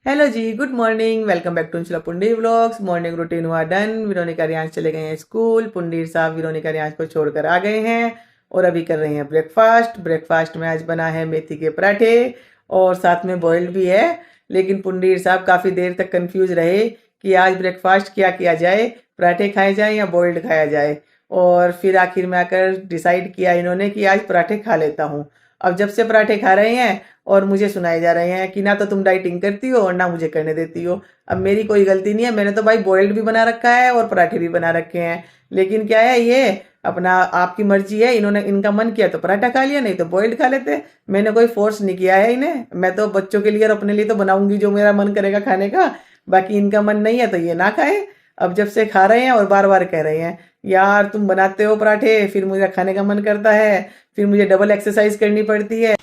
Hello जी, good morning. Welcome back to Inshula Pundi vlogs. Morning routine हुआ done. Veronica Riyansh चले गए हैं स्कूल। पुंडीर साहब विरोनिका रियांश को छोड़कर आ गए हैं और अभी कर रहे हैं ब्रेकफास्ट। ब्रेकफास्ट में आज बना है मेथी के पराठे और साथ में बॉइल्ड भी है। लेकिन पुंडीर साहब काफ़ी देर तक कंफ्यूज रहे कि आज ब्रेकफास्ट क्या किया जाए, पराठे खाए जाए या बॉइल्ड खाया जाए। और फिर आखिर में आकर डिसाइड किया इन्होंने कि आज पराठे खा लेता हूँ। अब जब से पराठे खा रहे हैं और मुझे सुनाए जा रहे हैं कि ना तो तुम डाइटिंग करती हो और ना मुझे करने देती हो। अब मेरी कोई गलती नहीं है, मैंने तो भाई बॉइल्ड भी बना रखा है और पराठे भी बना रखे हैं। लेकिन क्या है, ये अपना आपकी मर्जी है। इन्होंने इनका मन किया तो पराठा खा लिया, नहीं तो बॉइल्ड खा लेते। मैंने कोई फोर्स नहीं किया है इन्हें। मैं तो बच्चों के लिए और अपने लिए तो बनाऊंगी जो मेरा मन करेगा खाने का। बाकी इनका मन नहीं है तो ये ना खाए। अब जब से खा रहे हैं और बार बार कह रहे हैं यार तुम बनाते हो पराठे, फिर मुझे खाने का मन करता है, फिर मुझे डबल एक्सरसाइज करनी पड़ती है।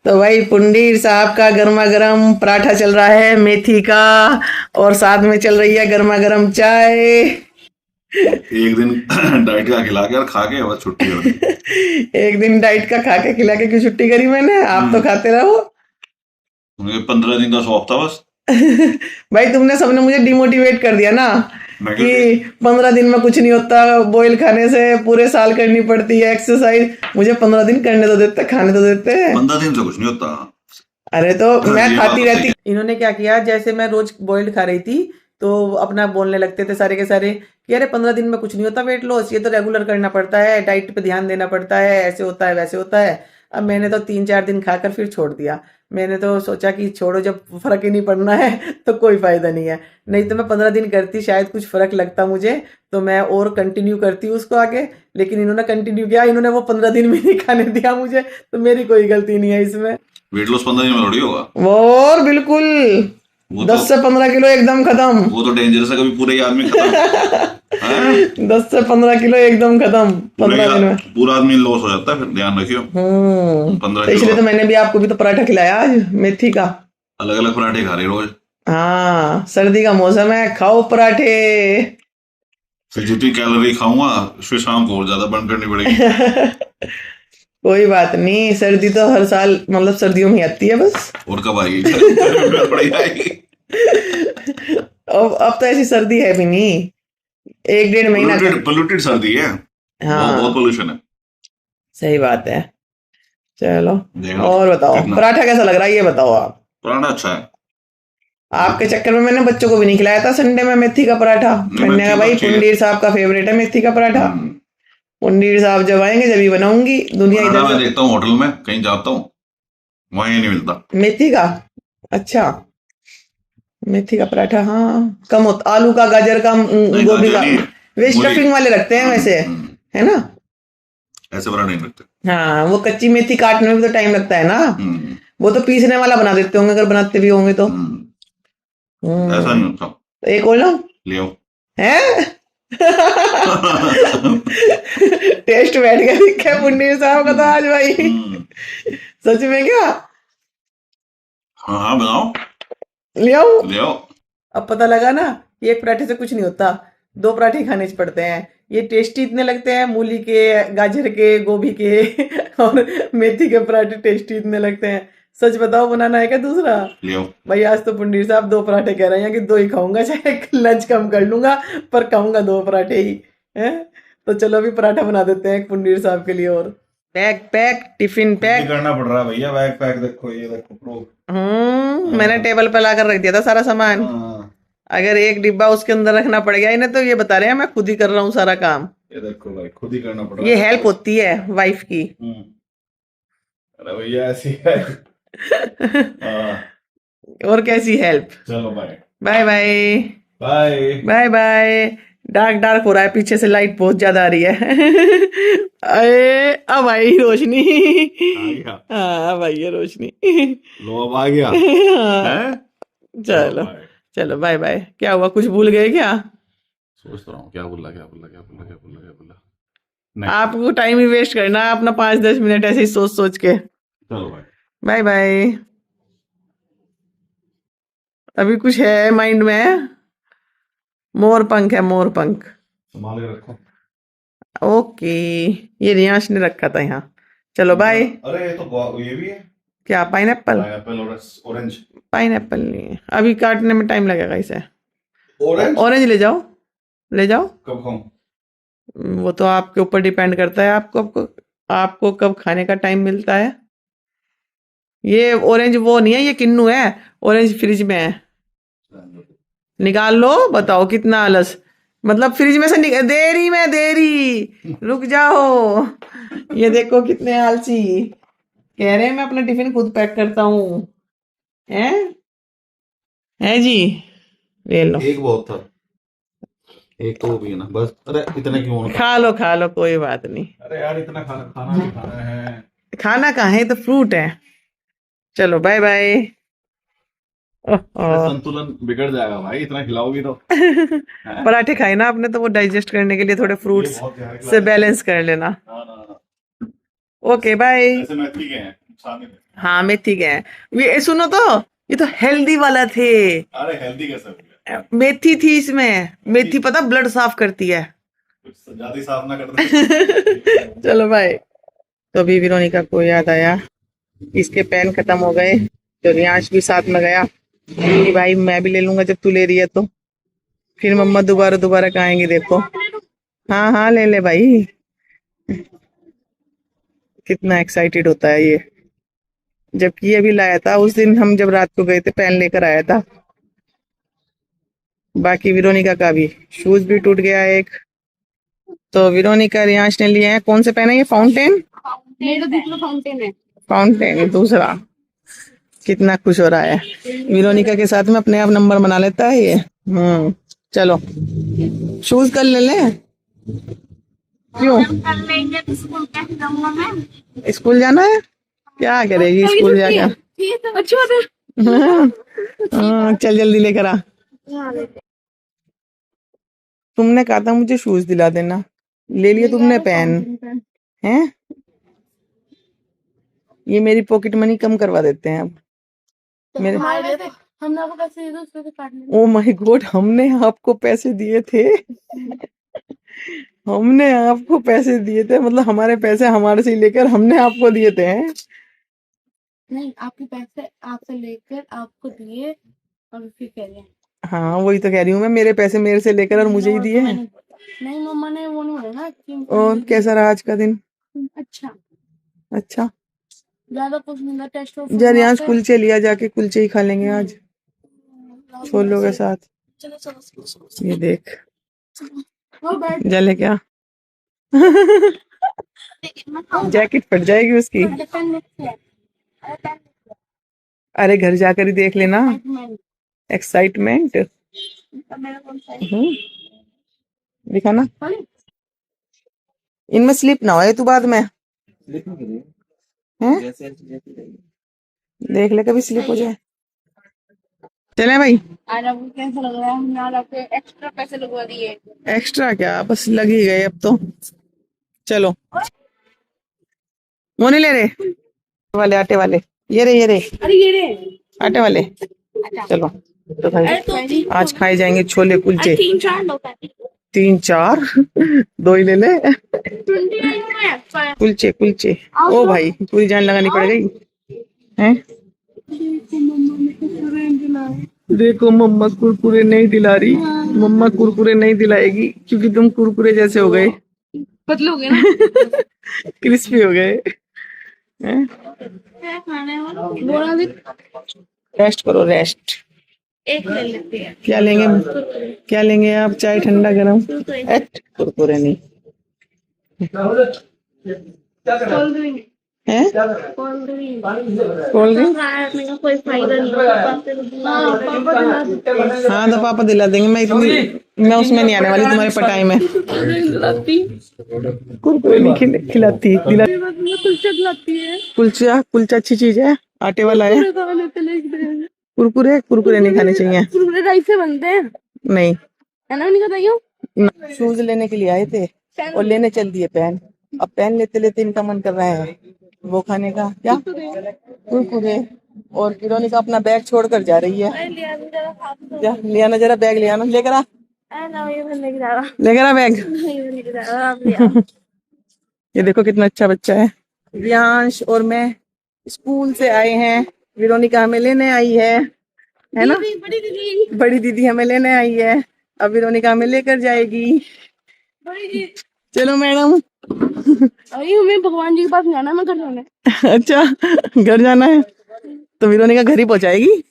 तो भाई पुंडीर साहब का गर्मा गर्म पराठा चल रहा है मेथी का और साथ में चल रही है गर्मा गर्म चाय। एक दिन डाइट का खिला के और खा के बस छुट्टी हो गई। एक दिन डाइट का खा के खिला के क्यों छुट्टी करी मैंने? आप तो खाते रहो। मुझे 15 दिन का शौक था बस। भाई तुमने सबने मुझे डिमोटिवेट कर दिया ना मैं कि क्योंकि 15 दिन में कुछ नहीं होता, बॉयल खाने से पूरे साल करनी पड़ती है एक्सरसाइज। मुझे 15 दिन करने तो देते, खाने तो देते। 15 दिन से कुछ नहीं होता। अरे तो मैं ये बात खाती तो सही रहती। है। इन्होंने क्या किया, जैसे मैं रोज बॉइल्ड खा रही थी तो अपना बोलने लगते थे सारे के सारे कि अरे 15 दिन में कुछ नहीं होता वेट लॉस, ये तो रेगुलर करना पड़ता है, डाइट पे ध्यान देना पड़ता है, ऐसे होता है वैसे होता है। अब मैंने तो 3-4 दिन खाकर फिर छोड़ दिया। मैंने तो सोचा कि छोड़ो, जब फर्क ही नहीं पड़ना है तो कोई फायदा नहीं है। नहीं तो मैं 15 दिन करती, शायद कुछ फर्क लगता मुझे, तो मैं और कंटिन्यू करती उसको आगे। लेकिन इन्होंने कंटिन्यू किया, इन्होंने वो 15 दिन भी नहीं खाने दिया मुझे, तो मेरी कोई गलती नहीं है इसमें। वेट लॉस 15 दिन में थोड़ी होगा। वो और बिल्कुल वो 10 से 15 किलो एकदम खत्म। वो तो डेंजरस है, कभी पूरे ही आदमी खत्म है। 10 से 15 किलो एकदम खत्म पूरे 15 दिन में। पूरा आदमी लॉस हो जाता है, फिर ध्यान रखियो। 15 तो किलो इसलिए तो मैंने भी आपको भी तो पराठा खिलाया आज मेथी का। अलग अलग पराठे खा रहे रोज। हाँ, सर्दी का मौसम है, खाओ पराठे। फिर जितनी कैलोरी खाऊंगा फिर शाम को और ज्यादा बर्न करनी पड़ेगी। कोई बात नहीं, सर्दी तो हर साल मतलब सर्दियों में आती है बस। और कब आएगी? गर्मी में पड़ी आएगी। अब तो ऐसी सर्दी है भी नहीं, 1-1.5 महीना का। पोल्यूटेड सर्दी है। बहुत हाँ, बहुत पोल्यूशन है। सही बात है। चलो, देख लो और बताओ कितना पराठा कैसा लग रहा है, ये बताओ आप। पराठा अच्छा है। आपके चक्कर में मैंने बच्चों को भी नहीं खिलाया था संडे में मेथी का पराठा। मैंने मेथी कहा तो भाई अच्छी है। पुंडीर साहब का फेवरेट है मेथी का पराठा। हम्म, पुंडीर साहब जब आएंगे जब ही बनाऊंगी। दुनिया पराठा इधर मैं से देखता हूँ होटल में, कहीं जाता हूँ वहाँ ये नहीं मिलता। मेथी का। अच्छा, मेथी का पराठा हाँ कम होता, आलू का, गाजर का, नहीं गोभी गाजर का। नहीं, वे मूली। स्टफिंग वाले रखते हैं वैसे, है ना। ऐसे पराठे नहीं लगते। हाँ, वो कच्ची मेथी काटने में भी तो टाइम लगता है ना। हम्म, वो तो पीसने वाला बना देते होंगे, अगर बनाते भी होंगे तो। ऐसा नहीं हम्म। होता। तो एक और लो ले आओ। है। टेस्ट बैठ गया, दिखा है पुंडीर साहब का तो आज भाई। हम्म, सच में क्या? हाँ हाँ बनाओ। ले आओ। ले आओ। अब पता लगा ना कि एक पराठे से कुछ नहीं होता, 2 पराठे खाने पड़ते हैं। ये टेस्टी इतने लगते हैं, मूली के, गाजर के, गोभी के और मेथी के पराठे टेस्टी इतने लगते हैं। सच बताओ, बनाना है क्या दूसरा? ले आओ। भाई आज तो पुंडीर साहब 2 पराठे कह रहे हैं कि 2 ही खाऊंगा, चाहे लंच कम कर लूंगा पर खाऊंगा 2 पराठे ही है। तो चलो अभी पराठा बना देते हैं एक पुंडीर साहब के लिए। और पैक पैक टिफिन खुद ही पैक। करना पड़ रहा है भैया, बैग पैक देखो, ये देखो प्रो। मैंने टेबल पे लाकर रख दिया था सारा सामान। हाँ, अगर एक डिब्बा उसके अंदर रखना पड़ गया इन्हें तो ये बता रहे हैं मैं खुद ही कर रहा हूँ सारा काम। ये देखो भाई, खुद ही करना पड़ रहा ये है हेल्प देखो। होती है वाइफ की। अरे भैया ऐसी है। हाँ, और कैसी हेल्प। चलो bye. Bye bye. Bye. Bye bye. Dark dark हो रहा है, पीछे से लाइट बहुत ज्यादा आ रही है। अरे अब आई रोशनी। आ गया। हाँ अब आई है रोशनी। लो अब आ गया हाँ, है। चलो चलो बाय। चलो बाय बाय। क्या हुआ, कुछ भूल गए क्या? सोच तो रहा हूँ क्या बोला क्या बोला क्या बोला क्या बोला क्या बोला। नहीं, आपको टाइम ही वेस्ट करना है अपना 5-10 मिनट ऐसे ही सोच सोच के। चलो बाय। Bye bye. अभी कुछ है माइंड में? मोर पंख है, मोर पंख। संभाल के रखो। ओके, ये रियांश ने रखा था यहाँ। चलो बाय। अरे ये तो ये भी है। क्या पाइनएप्पल? पाइनएप्पल और ऑरेंज। पाइनएप्पल नहीं है, अभी काटने में टाइम लगेगा इसे। ऑरेंज ऑरेंज ले जाओ, ले जाओ। कब खाऊं? वो तो आपके ऊपर डिपेंड करता है, आपको कब खाने का टाइम मिलता है। ये ऑरेंज वो नहीं है, ये किन्नू है। ऑरेंज फ्रिज में है, निकाल लो। बताओ कितना आलस, मतलब फ्रिज में से देरी में देरी, रुक जाओ। ये देखो कितने आलसी, कह रहे हैं मैं अपना टिफिन खुद पैक करता हूँ। हैं? है जी, ले लो। एक बहुत था, एक तो वो भी है ना बस। अरे इतना क्यों? खा लो कोई बात नहीं। अरे यार इतना खाना खाना नहीं खाना है। खाना कहाँ है, तो फ्रूट है। चलो बाय बाय। अरे संतुलन बिगड़ जाएगा भाई, इतना खिलाओगी तो। हैं? पराठे खाए ना आपने, तो वो डाइजेस्ट करने के लिए थोड़े ये फ्रूट्स बहुत ध्यान से बैलेंस कर लेना। ना। Okay bye. ऐसे मेथी के हैं, नुकसान नहीं देते। हाँ मेथी के हैं। ये सुनो तो, ये तो हेल्दी वाला थे। अरे हेल्दी कैसे हो गया? मेथी थी इसमें, मेथी पता ब्लड साफ करती है। कुछ ज्यादा ही साफ ना कर दे। चलो बाय। तो अभी विरोनिका को याद आया, इसके पेन खत्म हो गए, तो रियांश भी साथ में गया कि भाई मैं भी ले लूंगा जब तू ले रही है तो। फिर मम्मा दोबारा दोबारा कहेंगी देखो। हाँ हाँ ले ले भाई, कितना एक्साइटेड होता है ये। जबकि ये भी लाया था उस दिन, हम जब रात को गए थे पेन लेकर आया था। बाकी विरोनिका का भी शूज भी टूट गया एक। तो विरोनिका रियांश ने लिए हैं, कौन से पेन है ये? फाउंटेन? मेरा दूसरा फाउंटेन है। फाउंटेन दूसरा। कितना खुश हो रहा है, विरोनिका के साथ में अपने आप नंबर बना लेता है ये। चलो शूज कल ले ले। क्यों? कल लेंगे तो स्कूल कैसे जाऊंगा मैं? स्कूल जाना है, क्या करेगी स्कूल जाकर? ठीक है अच्छा चल जल्दी लेकर आ। तुमने कहा था मुझे शूज दिला देना, ले लिए तुमने पेन। हैं? ये मेरी पॉकेट मनी कम करवा देते हैं अब मेरे। हमने आपको पैसे दिए थे उसमें से काट लेंगे। ओ माय गॉड, हमने आपको पैसे दिए थे। हमने आपको पैसे दिए थे, मतलब हमारे पैसे हमारे से ही लेकर हमने आपको दिए थे हैं? नहीं आपके पैसे आपसे लेकर आपको दिए और फिर कह रहे हैं। हाँ वही तो कह रही हूँ मैं, मेरे पैसे मेरे से लेकर और मुझे ही दिए हैं। नहीं मम्मा ने वो नहीं बोला ना कि और कैसा रहा आज का दिन? अच्छा, अच्छा। ज्यादा कुछ नहीं था टेस्ट और यार यहाँ कुलचे लिया, जाके कुलचे ही खा लेंगे आज छोलों के साथ। चलो चलो चलो ये देख वो बैठ जले क्या। जैकेट फट जाएगी उसकी। अरे घर जाकर ही देख लेना। एक्साइटमेंट दिखाना, इनमें स्लिप ना हो तू बाद में। हैं? देख ले कभी स्लिप हो जाए। चले भाई। आज आपको कैसा लग रहा है? हमने आज आपके एक्स्ट्रा पैसे लगवा दिए। एक्स्ट्रा क्या, बस लग ही गए अब तो। चलो वो नहीं ले रहे वाले, आटे वाले, ये रे अरे ये रे आटे वाले। चलो तो भाई आज खाए जाएंगे छोले कुलचे। 3-4 लोग हैं। 3-4 दो ही ले ले। 29 में कुलचे कुलचे। ओ भाई पूरी जान लगानी पड़ गई हैं। देखो मम्मा कुरकुरे नहीं दिला रही, मम्मा कुरकुरे नहीं दिलाएगी क्योंकि तुम कुरकुरे जैसे हो गए, पतले हो गए ना। क्रिस्पी हो गए हैं? बोला भी रेस्ट करो रेस्ट। एक ले लेते हैं। क्या लेंगे, क्या लेंगे आप? चाय ठंडा गरम? कुरकुरे नहीं कोल्ड ड्रिंक है? Cold drink cold drink? का कोई फायदा नहीं होता। हाँ तो पापा दिला देंगे, मैं उसमें नहीं आने वाली तुम्हारे पटाई में। कुरकुरे नहीं खिलाती, दिला। कुलचा खिलाती है। कुलचा कुलचा अच्छी चीज है, आटे वाला है। कुरकुरे कुरकुरे नहीं खाने चाहिए। कुरकुरे राइस से बनते हैं नहीं। है ना, नहीं बताइयो। शूज लेने के लिए आए थे और लेने चल दिए पेन। अब पेन लेते लेते इनका मन कर रहा है वो खाने का, क्या कुरकुरे। और विरोनिका अपना बैग छोड़कर जा रही है। जा ले आना जरा बैग, ले आना, लेकर आ, लेकर आ बैग। ये देखो कितना अच्छा बच्चा है रियांश और मैं स्कूल से आए हैं। विरोनिका हमें लेने आई है ना? बड़ी दीदी, बड़ी दीदी हमें लेने आई है। अब विरोनिका हमें लेकर जाएगी। बड़ी दीदी। चलो मैडम। अरे हमें भगवान जी के पास जाना है, मैं घर जाना है। अच्छा, घर जाना है तो विरोनिका घर ही पहुंचाएगी।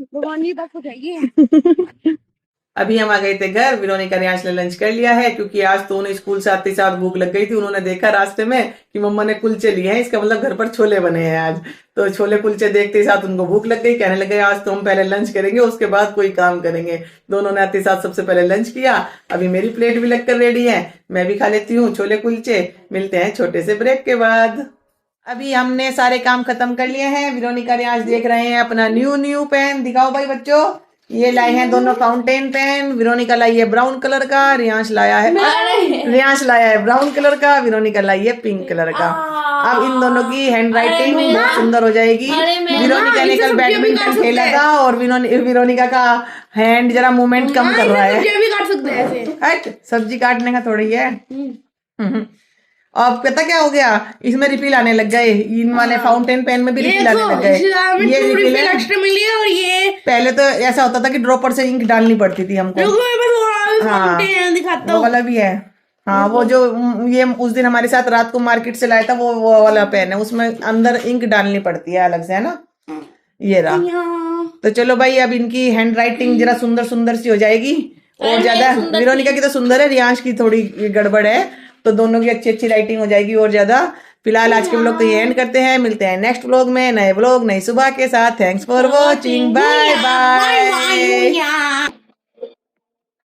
भगवान जी के पास पहुंचाएगी। अभी हम आ गए थे घर। विरोनिका ने आज लंच कर लिया है क्योंकि आज तो उन्हें स्कूल से आते साथ भूख लग गई थी। उन्होंने देखा रास्ते में कि मम्मा ने कुलचे लिए हैं, इसका मतलब घर पर छोले बने हैं आज। तो छोले कुलचे देखते ही साथ उनको भूख लग गई। कहने लगे आज तो हम पहले लंच करेंगे, उसके बाद कोई काम करेंगे। दोनों ने आते साथ सबसे पहले लंच किया। अभी मेरी प्लेट भी लगकर रेडी है, मैं भी खा लेती हूँ छोले कुलचे। मिलते हैं छोटे से ब्रेक के बाद। अभी हमने सारे काम खत्म कर लिए हैं। विरोनिका ने आज देख रहे हैं अपना न्यू पेन। दिखाओ भाई बच्चों, ये लाए हैं दोनों फाउंटेन पेन। विरोनिका लाई है ब्राउन कलर का, रियांश लाया है ब्राउन कलर का, विरोनिका लाई है पिंक कलर का। अब इन दोनों की हैंड राइटिंग बहुत सुंदर हो जाएगी। विरोनिका ने कल बैडमिंटन खेला था और विरोनिका का हैंड जरा मूवमेंट कम कर रहा है। भी काट सकते हैं ऐसे। हट, सब्जी काटने का थोड़ी है। अब पता क्या हो गया, इसमें रिफिल आने लग गए। इन वाले फाउंटेन पेन में भी रिफिल आने लग गए। ये रिफिल है। एक्स्ट्रा मिली है और ये पहले तो ऐसा होता था कि ड्रॉपर से इंक डालनी पड़ती थी हमको। हाँ, दिखाता वो वाला भी है। हाँ, वो जो ये उस दिन हमारे साथ रात को मार्केट से लाया था वो वाला पेन है, उसमें अंदर इंक डालनी पड़ती है अलग से, है ना? ये रहा। तो चलो भाई, अब इनकी हैंड राइटिंग जरा सुंदर सुंदर सी हो जाएगी और ज्यादा। विरोनिका की तो सुंदर है, रियांश की थोड़ी गड़बड़ है, तो दोनों की अच्छी अच्छी राइटिंग हो जाएगी और ज्यादा। फिलहाल आज के व्लॉग तो ये एंड करते हैं। मिलते हैं नेक्स्ट व्लॉग में, नए व्लॉग नई सुबह के साथ। Thanks for watching, bye bye.